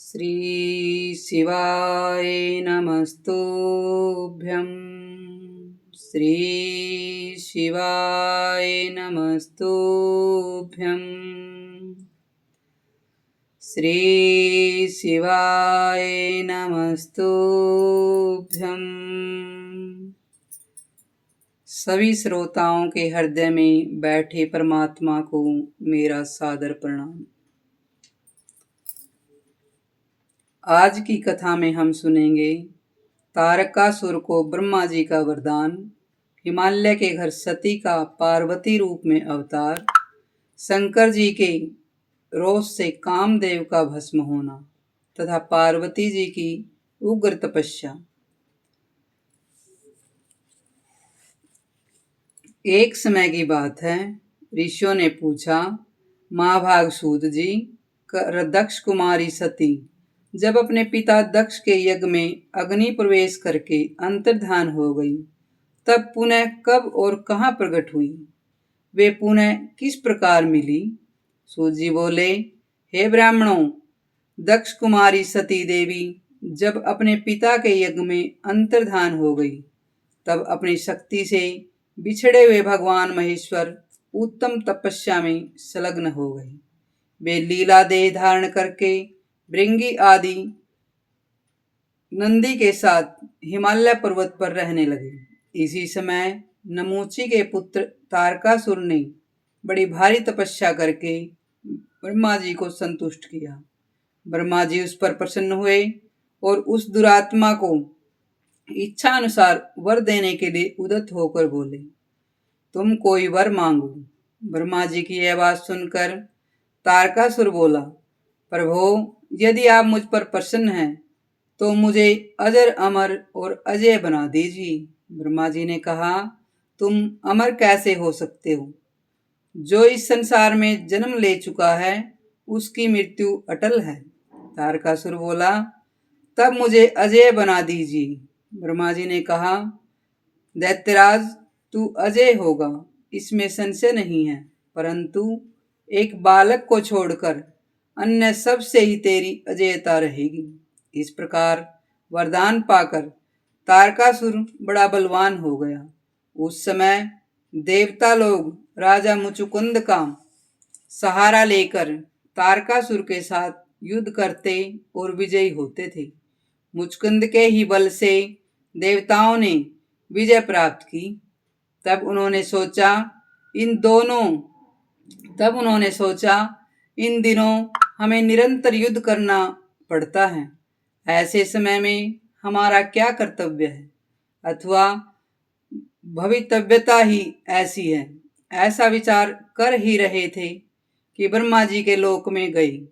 श्री शिवाय नमस्तुभ्यं। श्री शिवाय नमस्तुभ्यं। श्री शिवाय नमस्तुभ्यं। सभी श्रोताओं के हृदय में बैठे परमात्मा को मेरा सादर प्रणाम। आज की कथा में हम सुनेंगे तारकासुर को ब्रह्मा जी का वरदान, हिमालय के घर सती का पार्वती रूप में अवतार, शंकर जी के रोष से कामदेव का भस्म होना तथा पार्वती जी की उग्र तपस्या। एक समय की बात है, ऋषियों ने पूछा, महाभाग सूत जी, दक्ष कुमारी सती जब अपने पिता दक्ष के यज्ञ में अग्नि प्रवेश करके अंतर्धान हो गई, तब पुनः कब और कहाँ प्रकट हुई? वे पुनः किस प्रकार मिली? सूत जी बोले, हे ब्राह्मणों, दक्ष कुमारी सती देवी जब अपने पिता के यज्ञ में अंतर्धान हो गई, तब अपनी शक्ति से बिछड़े हुए भगवान महेश्वर उत्तम तपस्या में संलग्न हो गए। वे लीला देह धारण करके भृंगी आदि नंदी के साथ हिमालय पर्वत पर रहने लगे। इसी समय नमूची के पुत्र तारकासुर ने बड़ी भारी तपस्या करके ब्रह्मा जी को संतुष्ट किया। ब्रह्मा जी उस पर प्रसन्न हुए और उस दुरात्मा को इच्छा अनुसार वर देने के लिए उद्यत होकर बोले, तुम कोई वर मांगो। ब्रह्मा जी की यह बात सुनकर तारकासुर बोला, प्रभो, यदि आप मुझ पर प्रसन्न हैं तो मुझे अजर अमर और अजय बना दीजिए। ब्रह्मा जी ने कहा, तुम अमर कैसे हो सकते हो? जो इस संसार में जन्म ले चुका है उसकी मृत्यु अटल है। तारकासुर बोला, तब मुझे अजय बना दीजिए। ब्रह्मा जी ने कहा, दैत्यराज, तू अजय होगा, इसमें संशय नहीं है, परंतु एक बालक को छोड़कर अन्य सब से ही तेरी अजयता रहेगी। इस प्रकार वरदान पाकर तारकासुर बड़ा बलवान हो गया। उस समय देवता लोग राजा मुचुकुंद का सहारा लेकर तारकासुर के साथ युद्ध करते और विजयी होते थे। मुचुकुंद के ही बल से देवताओं ने विजय प्राप्त की। तब उन्होंने सोचा, इन दिनों हमें निरंतर युद्ध करना पड़ता है। ऐसे समय में हमारा क्या कर्तव्य है, अथवा भवितव्यता ही ऐसी है। ऐसा विचार कर ही रहे थे कि ब्रह्मा जी के लोक में गई।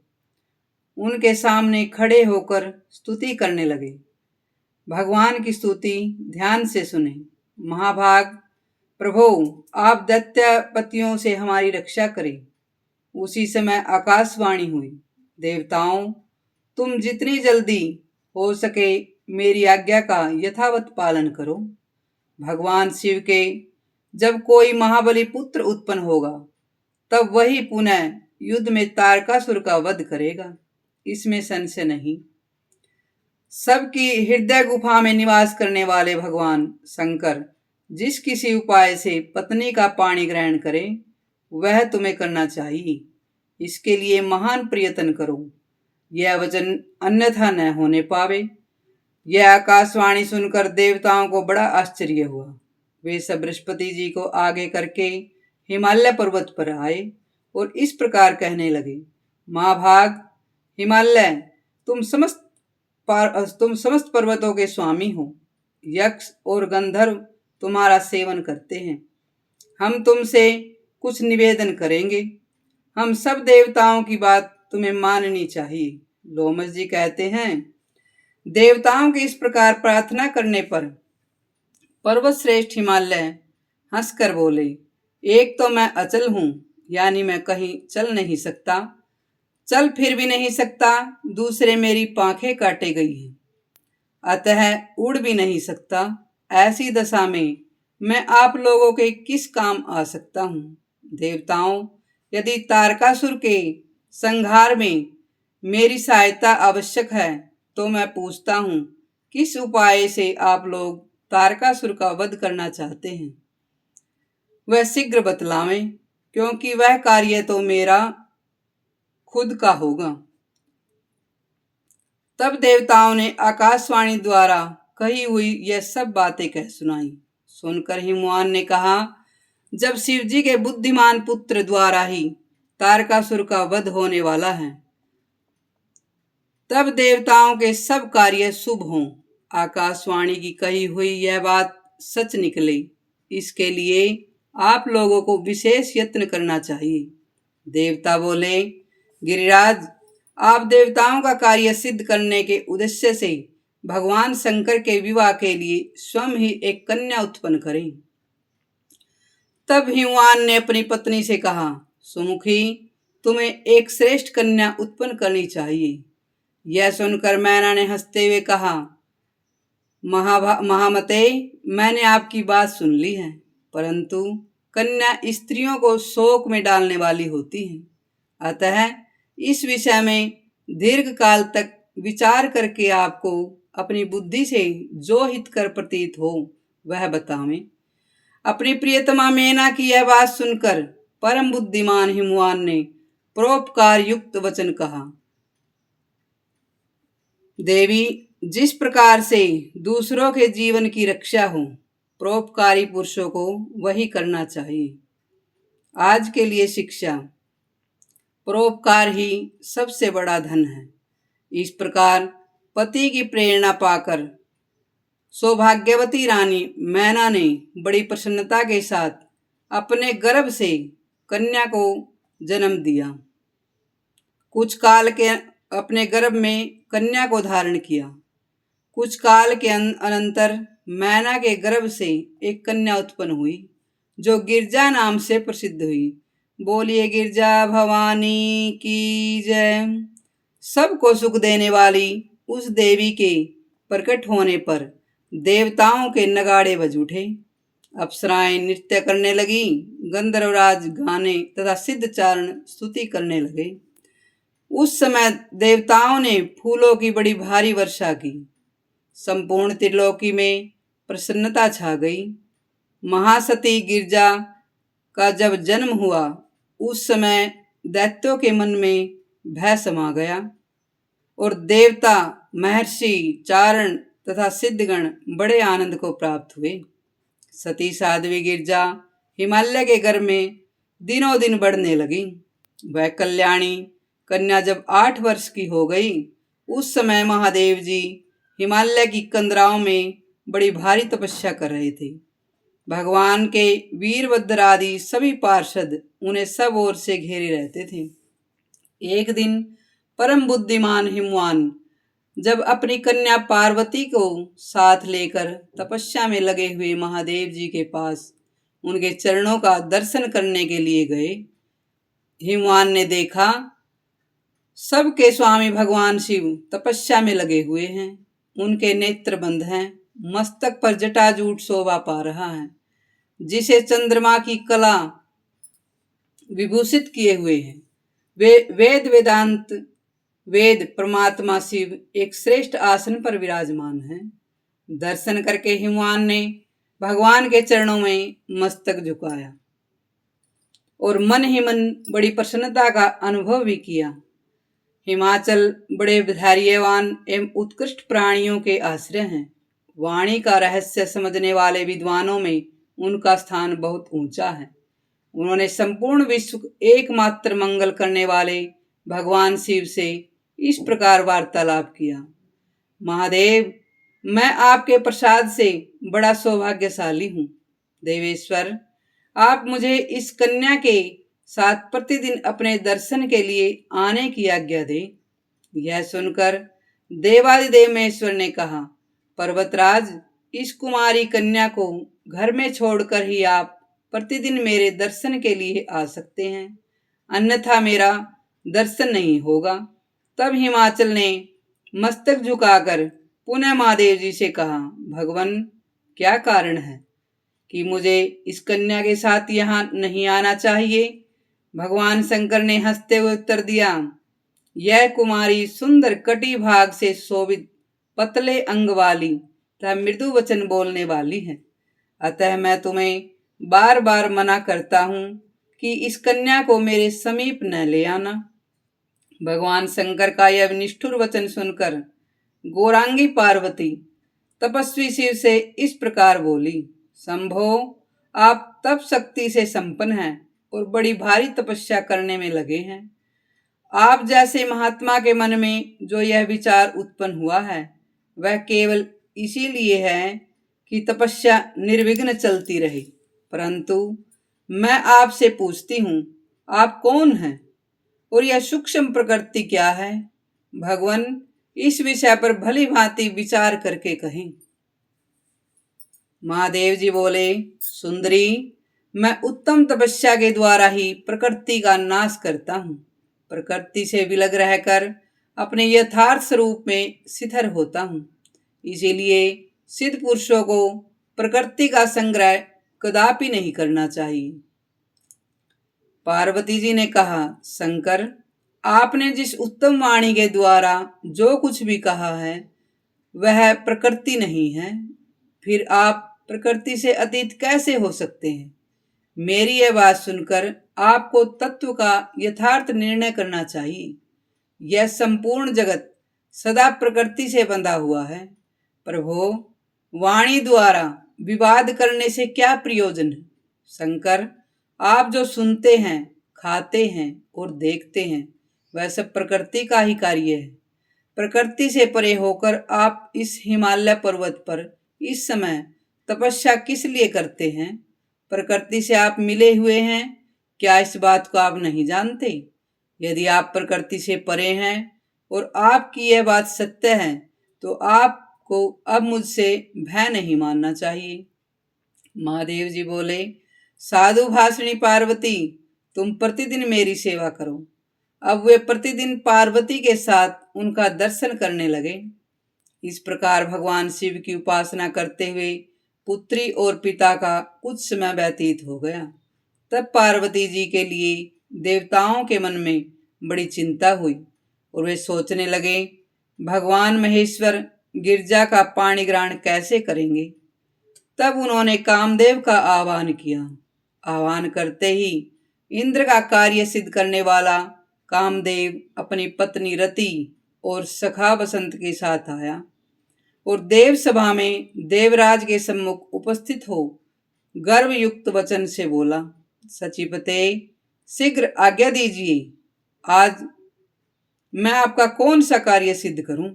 उनके सामने खड़े होकर स्तुति करने लगे। भगवान की स्तुति ध्यान से सुने। महाभाग प्रभो, आप दैत्यपतियों से हमारी रक्षा करें। उसी समय आकाशवाणी हुई, देवताओं, तुम जितनी जल्दी हो सके मेरी आज्ञा का यथावत पालन करो। भगवान शिव के जब कोई महाबली पुत्र उत्पन्न होगा, तब वही पुनः युद्ध में तारकासुर का वध करेगा, इसमें संशय नहीं। सबकी हृदय गुफा में निवास करने वाले भगवान शंकर जिस किसी उपाय से पत्नी का पाणी ग्रहण करे, वह तुम्हें करना चाहिए। इसके लिए महान प्रयत्न करो, यह वचन अन्यथा न होने पावे। यह आकाशवाणी सुनकर देवताओं को बड़ा आश्चर्य हुआ। वे सब बृहस्पति जी को आगे करके हिमालय पर्वत पर आए और इस प्रकार कहने लगे, महाभाग हिमालय, तुम समस्त पर्वतों के स्वामी हो। यक्ष और गंधर्व तुम्हारा सेवन करते हैं। हम तुमसे कुछ निवेदन करेंगे। हम सब देवताओं की बात तुम्हें माननी चाहिए। लोमस जी कहते हैं, देवताओं के इस प्रकार प्रार्थना करने पर पर्वत श्रेष्ठ हिमालय हंसकर बोले, एक तो मैं अचल हूं, यानी मैं कहीं चल नहीं सकता, चल फिर भी नहीं सकता, दूसरे मेरी पांखें काटे गई हैं, अतः उड़ भी नहीं सकता। ऐसी दशा में मैं आप लोगों के किस काम आ सकता हूँ? देवताओं, यदि तारकासुर के संहार में मेरी सहायता आवश्यक है, तो मैं पूछता हूँ, किस उपाय से आप लोग तारकासुर का वध करना चाहते हैं? वह शीघ्र बतलावें, क्योंकि वह कार्य तो मेरा खुद का होगा। तब देवताओं ने आकाशवाणी द्वारा कही हुई यह सब बातें कह सुनाई। सुनकर हिमवान ने कहा, जब शिवजी के बुद्धिमान पुत्र द्वारा ही तारकासुर का वध होने वाला है, तब देवताओं के सब कार्य शुभ हों। आकाशवाणी की कही हुई यह बात सच निकले, इसके लिए आप लोगों को विशेष यत्न करना चाहिए। देवता बोले, गिरिराज, आप देवताओं का कार्य सिद्ध करने के उद्देश्य से भगवान शंकर के विवाह के लिए स्वयं ही एक कन्या उत्पन्न करें। तब हिमवान ने अपनी पत्नी से कहा, सुमुखी, तुम्हें एक श्रेष्ठ कन्या उत्पन्न करनी चाहिए। यह सुनकर मैना ने हंसते हुए कहा, महामते, मैंने आपकी बात सुन ली है, परंतु कन्या स्त्रियों को शोक में डालने वाली होती है। अतः इस विषय में दीर्घ काल तक विचार करके आपको अपनी बुद्धि से जो हितकर प्रतीत हो वह बतावें। अपनी प्रियतमा मैना की यह बात सुनकर परम बुद्धिमान हिमवान ने परोपकार युक्त वचन कहा, देवी, जिस प्रकार से दूसरों के जीवन की रक्षा हो, परोपकारी पुरुषों को वही करना चाहिए। आज के लिए शिक्षा, परोपकार ही सबसे बड़ा धन है। इस प्रकार पति की प्रेरणा पाकर सौभाग्यवती रानी मैना ने बड़ी प्रसन्नता के साथ अपने गर्भ से कन्या को जन्म दिया। कुछ काल के अपने गर्भ में कन्या को धारण किया। कुछ काल के अनंतर मैना के गर्भ से एक कन्या उत्पन्न हुई, जो गिरजा नाम से प्रसिद्ध हुई। बोलिए गिरजा भवानी की जय। सबको सुख देने वाली उस देवी के प्रकट होने पर देवताओं के नगाड़े बज उठे। अप्सराएं नृत्य करने लगी, गंधर्वराज गाने तथा सिद्धचारण स्तुति करने लगे। उस समय देवताओं ने फूलों की बड़ी भारी वर्षा की। संपूर्ण त्रिलोकी में प्रसन्नता छा गई। महासती गिरजा का जब जन्म हुआ, उस समय दैत्यों के मन में भय समा गया और देवता, महर्षि, चारण तथा सिद्धगण बड़े आनंद को प्राप्त हुए। सती साध्वी गिरजा हिमालय के गर्भ में दिनों दिन बढ़ने लगी। वह कल्याणी कन्या जब 8 वर्ष की हो गई, उस समय महादेव जी हिमालय की कंदराओं में बड़ी भारी तपस्या कर रहे थे। भगवान के वीरभद्र आदि सभी पार्षद उन्हें सब ओर से घेरे रहते थे। एक दिन परम बुद्धिमान हिमवान जब अपनी कन्या पार्वती को साथ लेकर तपस्या में लगे हुए महादेव जी के पास उनके चरणों का दर्शन करने के लिए गए, हिमवान ने देखा सबके स्वामी भगवान शिव तपस्या में लगे हुए हैं। उनके नेत्र बंद हैं, मस्तक पर जटाजूट शोभा पा रहा है, जिसे चंद्रमा की कला विभूषित किए हुए हैं। वे वेद परमात्मा शिव एक श्रेष्ठ आसन पर विराजमान हैं। दर्शन करके हिमवान ने भगवान के चरणों में मस्तक झुकाया और मन ही मन बड़ी प्रसन्नता का अनुभव भी किया। हिमाचल बड़े धैर्यवान एवं उत्कृष्ट प्राणियों के आश्रय हैं। वाणी का रहस्य समझने वाले विद्वानों में उनका स्थान बहुत ऊंचा है। उन्होंने संपूर्ण विश्व एकमात्र मंगल करने वाले भगवान शिव से इस प्रकार वार्तालाप किया, महादेव, मैं आपके प्रसाद से बड़ा सौभाग्यशाली हूँ। देवेश्वर, आप मुझे इस कन्या के साथ प्रतिदिन अपने दर्शन के लिए आने की आज्ञा दें। यह सुनकर देवादिदेव महेश्वर ने कहा, पर्वतराज, इस कुमारी कन्या को घर में छोड़कर ही आप प्रतिदिन मेरे दर्शन के लिए आ सकते हैं, अन्यथा मेरा दर्शन नहीं होगा। तब हिमाचल ने मस्तक झुकाकर पुनः महादेव जी से कहा, भगवान, क्या कारण है कि मुझे इस कन्या के साथ यहाँ नहीं आना चाहिए? भगवान शंकर ने हंसते हुए उत्तर दिया, यह कुमारी सुंदर कटी भाग से शोभित पतले अंग वाली तथा मृदु वचन बोलने वाली है। अतः मैं तुम्हें बार बार मना करता हूं कि इस कन्या को मेरे समीप न ले आना। भगवान शंकर का यह निष्ठुर वचन सुनकर गौरांगी पार्वती तपस्वी शिव से इस प्रकार बोली, शंभो, आप तप शक्ति से संपन्न हैं और बड़ी भारी तपस्या करने में लगे हैं। आप जैसे महात्मा के मन में जो यह विचार उत्पन्न हुआ है वह केवल इसीलिए है कि तपस्या निर्विघ्न चलती रहे। परंतु मैं आपसे पूछती हूँ, आप कौन हैं और यह सूक्ष्म प्रकृति क्या है? भगवान इस विषय पर भली भांति विचार करके कहें। महादेव जी बोले, सुंदरी, मैं उत्तम तपस्या के द्वारा ही प्रकृति का नाश करता हूँ। प्रकृति से विलग रहकर अपने यथार्थ स्वरूप में स्थिर होता हूँ। इसीलिए सिद्ध पुरुषों को प्रकृति का संग्रह कदापि नहीं करना चाहिए। पार्वती जी ने कहा, शंकर, आपने जिस उत्तम वाणी के द्वारा जो कुछ भी कहा है वह प्रकृति नहीं है, फिर आप प्रकृति से अतीत कैसे हो सकते हैं? मेरी यह बात सुनकर आपको तत्व का यथार्थ निर्णय करना चाहिए। यह संपूर्ण जगत सदा प्रकृति से बंधा हुआ है। प्रभो, वाणी द्वारा विवाद करने से क्या प्रयोजन है? शंकर, आप जो सुनते हैं, खाते हैं और देखते हैं वह सब प्रकृति का ही कार्य है। प्रकृति से परे होकर आप इस हिमालय पर्वत पर इस समय तपस्या किस लिए करते हैं? प्रकृति से आप मिले हुए हैं, क्या इस बात को आप नहीं जानते? यदि आप प्रकृति से परे हैं और आपकी यह बात सत्य है तो आपको अब मुझसे भय नहीं मानना चाहिए। महादेव जी बोले, साधु भाषिणी पार्वती, तुम प्रतिदिन मेरी सेवा करो। अब वे प्रतिदिन पार्वती के साथ उनका दर्शन करने लगे। इस प्रकार भगवान शिव की उपासना करते हुए पुत्री और पिता का कुछ समय व्यतीत हो गया। तब पार्वती जी के लिए देवताओं के मन में बड़ी चिंता हुई और वे सोचने लगे, भगवान महेश्वर गिरजा का पाणी ग्रहण कैसे करेंगे? तब उन्होंने कामदेव का आह्वान किया। आह्वान करते ही इंद्र का कार्य सिद्ध करने वाला कामदेव अपनी पत्नी रति और सखा बसंत के साथ आया और देव सभा में देवराज के सम्मुख उपस्थित हो गर्वयुक्त वचन से बोला, सचिपते, शीघ्र आज्ञा दीजिए। आज मैं आपका कौन सा कार्य सिद्ध करूं?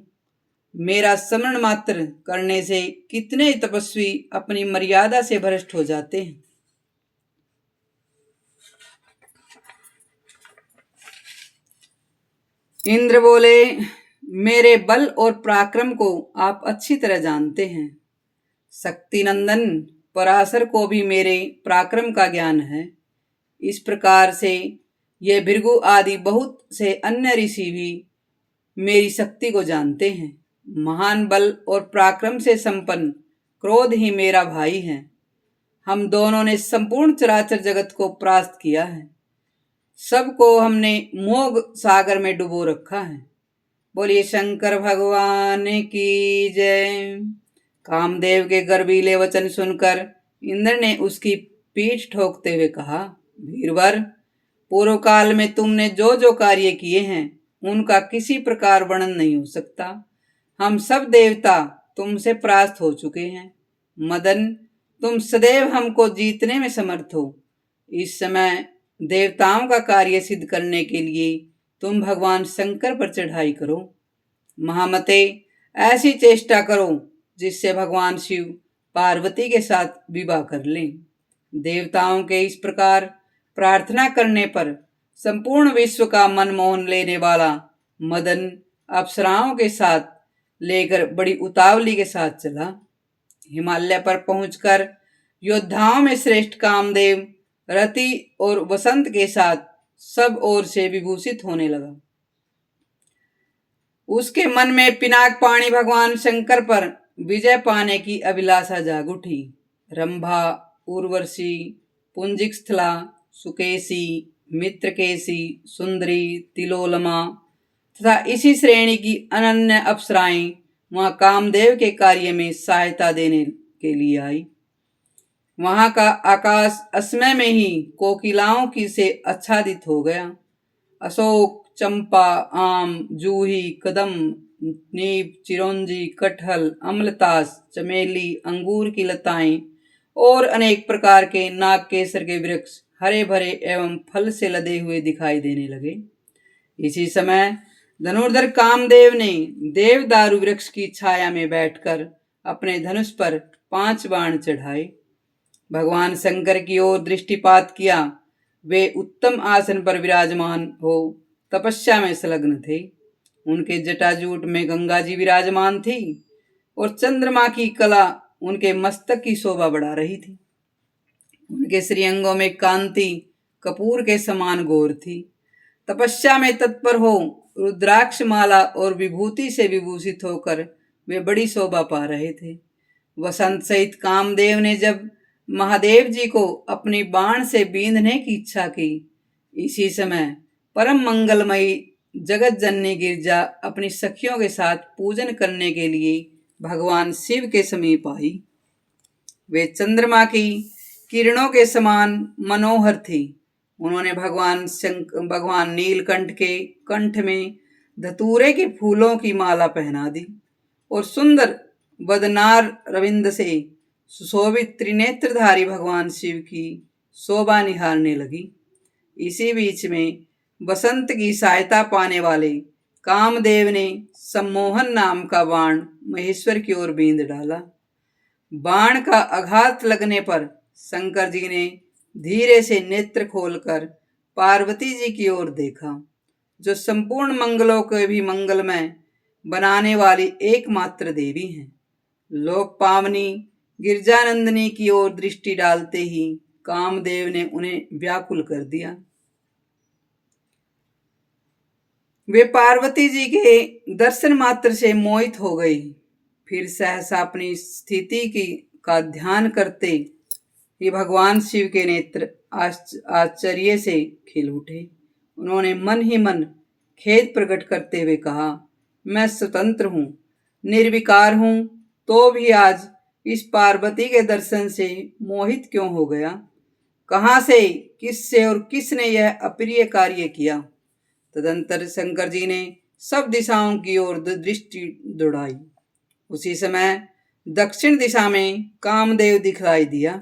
मेरा स्मरण मात्र करने से कितने ही तपस्वी अपनी मर्यादा से भ्रष्ट हो जाते हैं। इंद्र बोले, मेरे बल और पराक्रम को आप अच्छी तरह जानते हैं। शक्ति नंदन पराशर को भी मेरे पराक्रम का ज्ञान है। इस प्रकार से ये भृगु आदि बहुत से अन्य ऋषि भी मेरी शक्ति को जानते हैं। महान बल और पराक्रम से संपन्न क्रोध ही मेरा भाई है। हम दोनों ने संपूर्ण चराचर जगत को परास्त किया है। सबको हमने मोह सागर में डुबो रखा है। बोलिए शंकर भगवान की जय। कामदेव के गर्वीले वचन सुनकर इंद्र ने उसकी पीठ ठोकते हुए कहा, वीरवर, पूर्व काल में तुमने जो जो कार्य किए हैं उनका किसी प्रकार वर्णन नहीं हो सकता। हम सब देवता तुमसे परास्त हो चुके हैं। मदन, तुम सदैव हमको जीतने में समर्थ हो। इस समय देवताओं का कार्य सिद्ध करने के लिए तुम भगवान शंकर पर चढ़ाई करो। महामते, ऐसी चेष्टा करो जिससे भगवान शिव पार्वती के साथ विवाह कर लें। देवताओं के इस प्रकार प्रार्थना करने पर संपूर्ण विश्व का मन मोहन लेने वाला मदन अप्सराओं के साथ लेकर बड़ी उतावली के साथ चला। हिमालय पर पहुंचकर योद्धाओं में श्रेष्ठ कामदेव रति और वसंत के साथ सब ओर से विभूषित होने लगा। उसके मन में पिनाक पाणी भगवान शंकर पर विजय पाने की अभिलाषा जाग उठी। रंभा, उर्वशी, पुंजिकस्थला, सुकेशी, मित्रकेशी, सुंदरी, तिलोलमा तथा इसी श्रेणी की अनन्य अप्सराएं वहां कामदेव के कार्य में सहायता देने के लिए आई। वहां का आकाश असमय में ही कोकिलाओं की से आच्छादित हो गया। अशोक, चंपा, आम, जूही, कदम, नीम, चिरौंजी, कटहल, अमलतास, चमेली, अंगूर की लताएं और अनेक प्रकार के नाग केसर के वृक्ष हरे भरे एवं फल से लदे हुए दिखाई देने लगे। इसी समय धनुर्धर कामदेव ने देवदारू वृक्ष की छाया में बैठकर अपने धनुष पर 5 बाण चढ़ाए। भगवान शंकर की ओर दृष्टिपात किया। वे उत्तम आसन पर विराजमान हो तपस्या में संलग्न थे। उनके जटाजूट में गंगा जी विराजमान थी और चंद्रमा की कला उनके मस्तक की शोभा बढ़ा रही थी। उनके श्रीअंगों में कांति कपूर के समान गौर थी। तपस्या में तत्पर हो रुद्राक्ष माला और विभूति से विभूषित होकर वे बड़ी शोभा पा रहे थे। वसंत सहित कामदेव ने जब महादेव जी को अपनी बाण से बींधने की इच्छा की, इसी समय परम मंगलमयी जगत जननी गिरजा अपनी सखियों के साथ पूजन करने के लिए भगवान शिव के समीप आई। वे चंद्रमा की किरणों के समान मनोहर थी। उन्होंने भगवान नीलकंठ के कंठ में धतूरे के फूलों की माला पहना दी और सुंदर बदनार रविंद से सुशोभित त्रिनेत्रधारी भगवान शिव की शोभा निहारने लगी। इसी बीच में बसंत की सहायता पाने वाले कामदेव ने सम्मोहन नाम का बाण महेश्वर की ओर बींध डाला। बाण का आघात लगने पर शंकर जी ने धीरे से नेत्र खोलकर पार्वती जी की ओर देखा, जो संपूर्ण मंगलों को भी मंगलमय बनाने वाली एकमात्र देवी हैं। लोक पावनी गिरजानंदिनी की ओर दृष्टि डालते ही कामदेव ने उन्हें व्याकुल कर दिया। वे पार्वती जी के दर्शन मात्र से मोहित हो गई। फिर सहसा अपनी स्थिति का ध्यान करते ही भगवान शिव के नेत्र आश्चर्य से खिल उठे। उन्होंने मन ही मन खेद प्रकट करते हुए कहा, मैं स्वतंत्र हूँ, निर्विकार हूँ, तो भी आज इस पार्वती के दर्शन से मोहित क्यों हो गया? कहाँ से, किससे और किसने यह अप्रिय कार्य किया? तदंतर शंकर जी ने सब दिशाओं की ओर दृष्टि दौड़ाई। उसी समय दक्षिण दिशा में कामदेव दिखलाई दिया,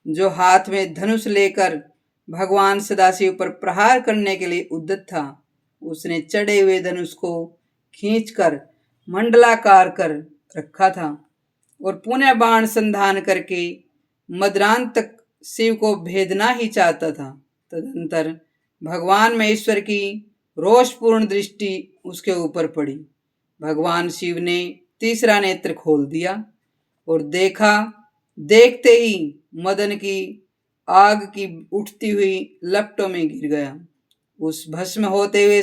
जो हाथ में धनुष लेकर भगवान सदाशिव पर प्रहार करने के लिए उद्यत था। उसने चढ़े हुए धनुष को खींचकर मंडलाकार कर रखा था और पुनः बाण संधान करके मदरांत तक शिव को भेदना ही चाहता था। तदंतर भगवान महेश्वर की रोषपूर्ण दृष्टि उसके ऊपर पड़ी। भगवान शिव ने तीसरा नेत्र खोल दिया और देखा। देखते ही मदन की आग की उठती हुई लपटों में गिर गया। उससे भस्म होते हुए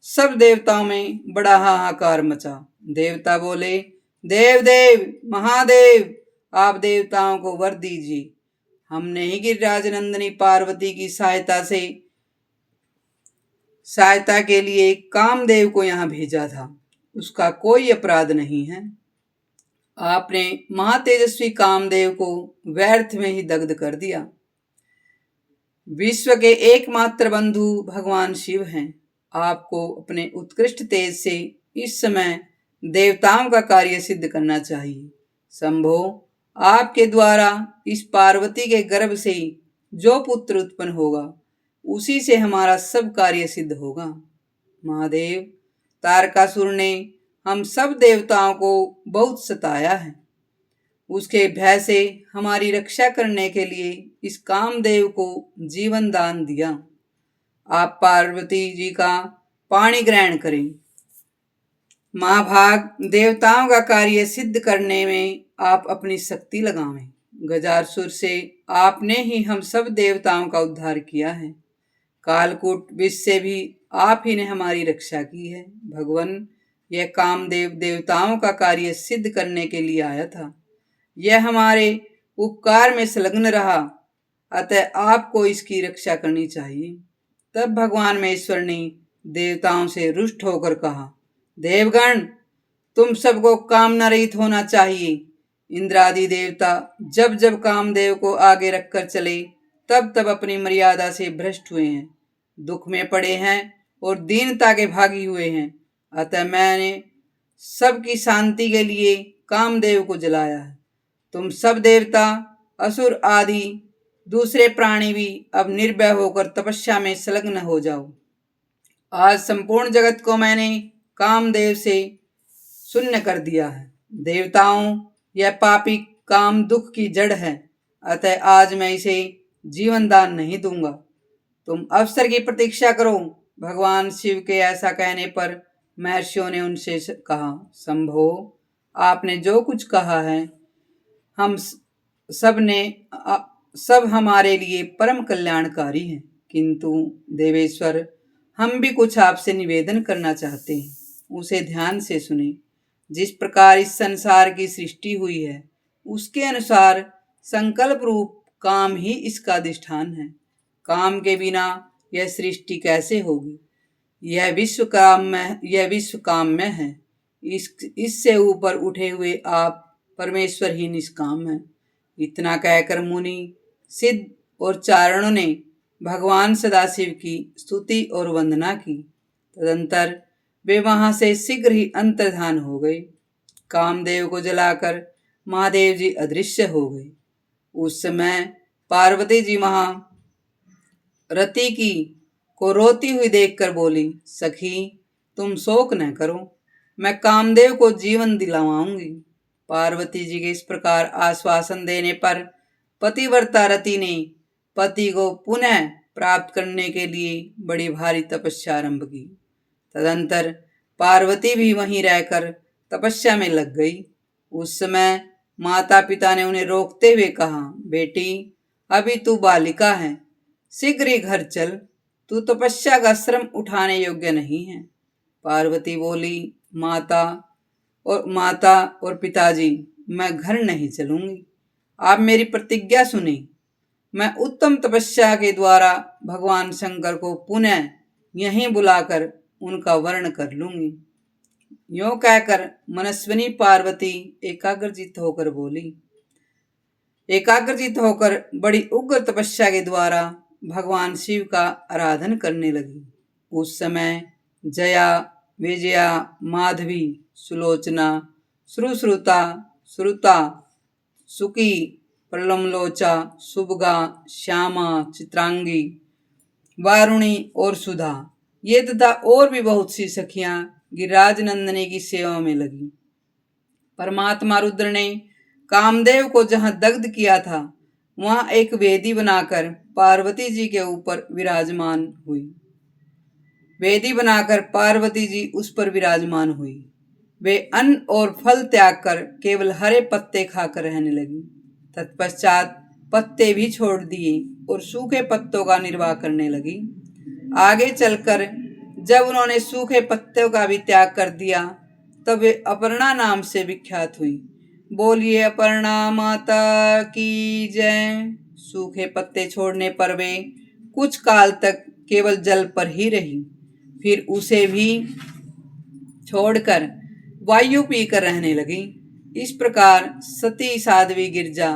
सब देवताओं में बड़ा हाहाकार मचा। देवता बोले, देव देव महादेव, आप देवताओं को वर दीजिए। हमने ही गिरिराज नंदिनी पार्वती की सहायता के लिए कामदेव को यहाँ भेजा था। उसका कोई अपराध नहीं है। आपने महातेजस्वी कामदेव को व्यर्थ में ही दग्ध कर दिया। विश्व के एकमात्र बंधु भगवान शिव हैं। आपको अपने उत्कृष्ट तेज से इस समय देवताओं का कार्य सिद्ध करना चाहिए। शंभो, आपके द्वारा इस पार्वती के गर्भ से जो पुत्र उत्पन्न होगा, उसी से हमारा सब कार्य सिद्ध होगा। महादेव, तारकासुर ने हम सब देवताओं को बहुत सताया है। उसके भय से हमारी रक्षा करने के लिए इस कामदेव को जीवन दान दिया। आप पार्वती जी का पाणी ग्रहण करें। महाभाग, देवताओं का कार्य सिद्ध करने में आप अपनी शक्ति लगावें। गजासुर से आपने ही हम सब देवताओं का उद्धार किया है। कालकूट विष से भी आप ही ने हमारी रक्षा की है। भगवान, यह कामदेव देवताओं का कार्य सिद्ध करने के लिए आया था। यह हमारे उपकार में संलग्न रहा, अतः आपको इसकी रक्षा करनी चाहिए। तब भगवान महेश्वर ने देवताओं से रुष्ट होकर कहा, देवगण, तुम सबको कामना रहित होना चाहिए। इंद्रादि देवता जब जब कामदेव को आगे रखकर चले तब तब अपनी मर्यादा से भ्रष्ट हुए हैं, दुख में पड़े हैं और दीनता के भागी हुए हैं। अतः मैंने सबकी शांति के लिए कामदेव को जलाया है। तुम सब देवता, असुर आदि दूसरे प्राणी भी अब निर्भय होकर तपस्या में संलग्न हो जाओ। आज संपूर्ण जगत को मैंने कामदेव से शून्य कर दिया है। देवताओं, यह पापी काम दुख की जड़ है, अतः आज मैं इसे जीवन दान नहीं दूंगा। तुम अवसर की प्रतीक्षा करो। भगवान शिव के ऐसा कहने पर महर्षियों ने उनसे कहा, शंभो, आपने जो कुछ कहा है हम सब हमारे लिए परम कल्याणकारी है, किंतु देवेश्वर, हम भी कुछ आपसे निवेदन करना चाहते हैं, उसे ध्यान से सुने। जिस प्रकार इस संसार की सृष्टि हुई है उसके अनुसार संकल्प रूप काम ही इसका अधिष्ठान है। काम के बिना यह सृष्टि कैसे होगी? यह विश्व काम्य है। इससे ऊपर उठे हुए आप परमेश्वर ही निष्काम है। इतना कहकर मुनि, सिद्ध और चारणों ने भगवान सदाशिव की स्तुति और वंदना की। तदंतर वे वहां से शीघ्र ही अंतर्धान हो गए। कामदेव को जलाकर महादेव जी अदृश्य हो गए। उस समय पार्वती जी वहां रति की को रोती हुई देखकर बोली, सखी, तुम शोक न करो, मैं कामदेव को जीवन दिलवाऊंगी। पार्वती जी के इस प्रकार आश्वासन देने पर पतिव्रता रति ने पति को पुनः प्राप्त करने के लिए बड़ी भारी तपस्या आरंभ की। तदंतर पार्वती भी वहीं रहकर तपस्या में लग गई। उस समय माता पिता ने उन्हें रोकते हुए कहा, बेटी, अभी तू बालिका है, शीघ्र ही घर चल, तू तपस्या का श्रम उठाने योग्य नहीं है। पार्वती बोली, माता और पिताजी, मैं घर नहीं चलूंगी, आप मेरी प्रतिज्ञा सुने। मैं उत्तम तपस्या के द्वारा भगवान शंकर को पुनः यहीं बुलाकर उनका वर्ण कर लूंगी। यों कहकर मनस्विनी पार्वती एकाग्रचित्त होकर बड़ी उग्र तपस्या के द्वारा भगवान शिव का आराधन करने लगी। उस समय जया, विजया, माधवी, सुलोचना, श्रुता, सुकी, प्रलमलोचा, सुभगा, श्यामा, चित्रांगी, वारुणी और सुधा, ये तथा और भी बहुत सी सखियां गिरिराज नंदनी की सेवा में लगी। परमात्मा रुद्र ने कामदेव को जहां दग्ध किया था वहां एक वेदी बनाकर पार्वती जी के ऊपर विराजमान हुई। वे अन्न और फल त्याग कर केवल हरे पत्ते खाकर रहने लगी। तत्पश्चात पत्ते भी छोड़ दिए और सूखे पत्तों का निर्वाह करने लगी। आगे चलकर जब उन्होंने सूखे पत्तों का भी त्याग कर दिया तब वे अपर्णा नाम से विख्यात हुई। बोलिए अपर्णा माता की जय। सूखे पत्ते छोड़ने पर वे कुछ काल तक केवल जल पर ही रही, फिर उसे भी छोड़कर वायु पीकर रहने लगी। इस प्रकार सती साध्वी गिरजा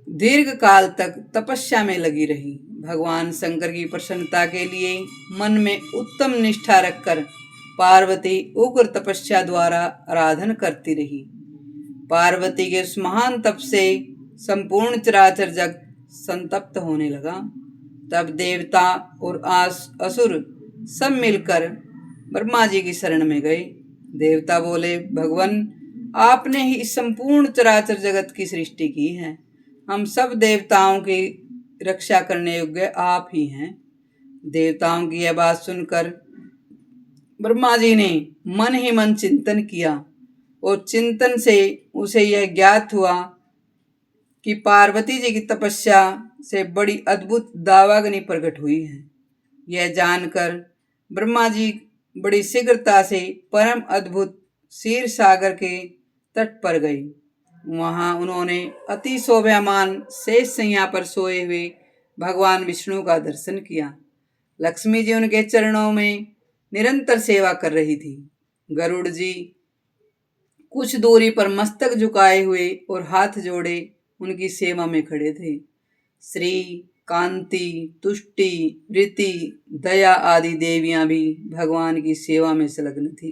दीर्घ काल तक तपस्या में लगी रही। भगवान शंकर की प्रसन्नता के लिए मन में उत्तम निष्ठा रखकर पार्वती उग्र तपस्या द्वारा आराधन करती रही। पार्वती के उस महान तप से संपूर्ण चराचर जगत संतप्त होने लगा। तब देवता और असुर सब मिलकर ब्रह्मा जी की शरण में गए। देवता बोले, भगवान, आपने ही इस संपूर्ण चराचर जगत की सृष्टि की है, हम सब देवताओं की रक्षा करने योग्य आप ही हैं। देवताओं की यह बात सुनकर ब्रह्मा जी ने मन ही मन चिंतन किया और चिंतन से उसे यह ज्ञात हुआ कि पार्वती जी की तपस्या से बड़ी अद्भुत दावाग्नि प्रकट हुई है। यह जानकर ब्रह्मा जी बड़ी शीघ्रता से परम अद्भुत क्षीर सागर के तट पर गई। वहां उन्होंने अति शोभायमान शेष शैया पर सोए हुए भगवान विष्णु का दर्शन किया। लक्ष्मी जी उनके चरणों में निरंतर सेवा कर रही थी। गरुड़ जी कुछ दूरी पर मस्तक झुकाए हुए और हाथ जोड़े उनकी सेवा में खड़े थे। श्री, कांति, तुष्टि, रीति, दया आदि देवियां भी भगवान की सेवा में संलग्न थी।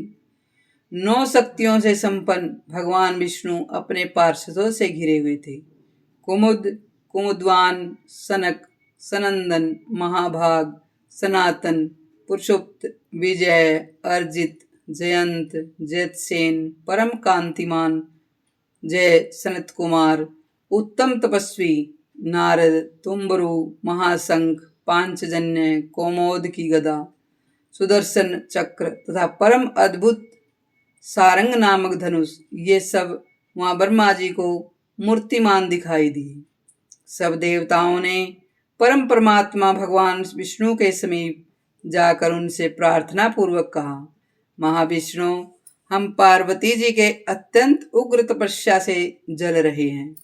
9 शक्तियों से संपन्न भगवान विष्णु अपने पार्षदों से घिरे हुए थे। कुमुद, कुमुदवान, सनक, सनंदन, महाभाग, सनातन, पुरुषोक्त, विजय, अर्जित, जयंत, जयतसेन, परम कांतिमान, जय सनत कुमार, उत्तम तपस्वी, नारद, तुम्बरु, महाशंख, पांचजन्य, कौमोद की गदा, सुदर्शन चक्र तथा परम अद्भुत सारंग नामक धनुष, ये सब वहां ब्रह्मा जी को मूर्तिमान दिखाई दिए। सब देवताओं ने परम परमात्मा भगवान विष्णु के समीप जाकर उनसे प्रार्थना पूर्वक कहा, महाविष्णु, हम पार्वती जी के अत्यंत उग्र तपस्या से जल रहे हैं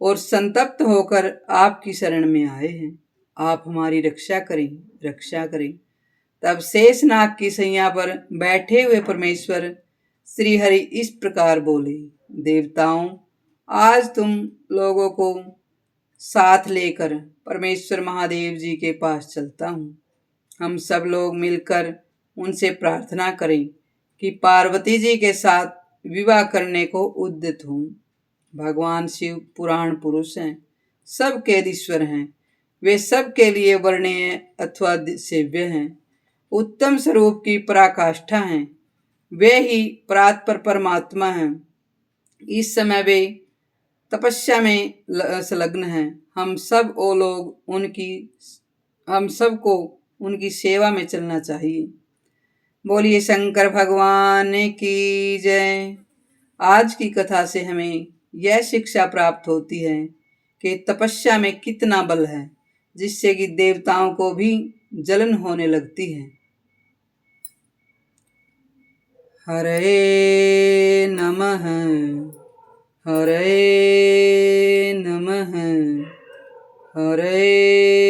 और संतप्त होकर आपकी शरण में आए हैं। आप हमारी रक्षा करें, रक्षा करें। तब शेषनाग की सैया पर बैठे हुए परमेश्वर श्री हरि इस प्रकार बोले, देवताओं, आज तुम लोगों को साथ लेकर परमेश्वर महादेव जी के पास चलता हूँ। हम सब लोग मिलकर उनसे प्रार्थना करें कि पार्वती जी के साथ विवाह करने को उद्यत हों। भगवान शिव पुराण पुरुष हैं, सबके ईश्वर हैं। वे सबके लिए वर्णीय अथवा सेव्य हैं, उत्तम स्वरूप की पराकाष्ठा हैं। वे ही परात्पर परमात्मा हैं। इस समय वे तपस्या में संलग्न हैं। हम सबको उनकी सेवा में चलना चाहिए। बोलिए शंकर भगवान की जय। आज की कथा से हमें यह शिक्षा प्राप्त होती है कि तपस्या में कितना बल है, जिससे कि देवताओं को भी जलन होने लगती है। हरे नमः, हरे नमः, हरे